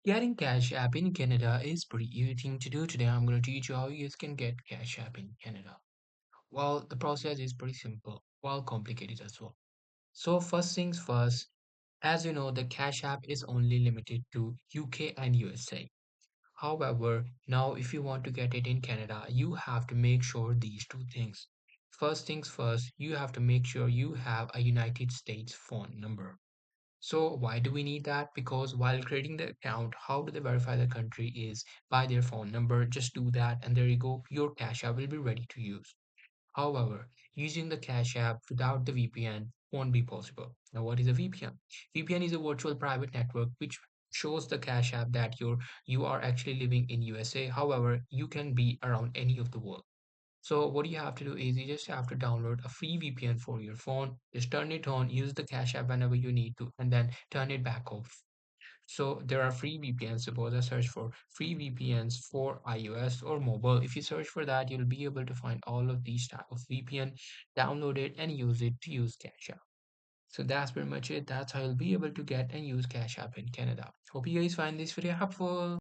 Getting Cash App in Canada is pretty easy thing to do. Today I'm going to teach you how you guys can get Cash App in Canada. Well, the process is pretty simple, while complicated as well. So first things first, as you know, the Cash App is only limited to UK and USA. However, now if you want to get it in Canada, you have to make sure these two things. First things first, you have to make sure you have a United States phone number. So why do we need that? Because while creating the account, how do they verify the country is by their phone number? Just do that and there you go. Your Cash App will be ready to use. However, using the Cash App without the VPN won't be possible. Now, what is a VPN? VPN is a virtual private network which shows the Cash App that you are actually living in USA. However, you can be around any of the world. So what you have to do is you just have to download a free VPN for your phone. Just turn it on, use the Cash App whenever you need to, and then turn it back off. So there are free VPNs. Suppose I search for free VPNs for iOS or mobile. If you search for that, you'll be able to find all of these type of VPN, download it and use it to use Cash App. So that's pretty much it. That's how you'll be able to get and use Cash App in Canada. Hope you guys find this video helpful.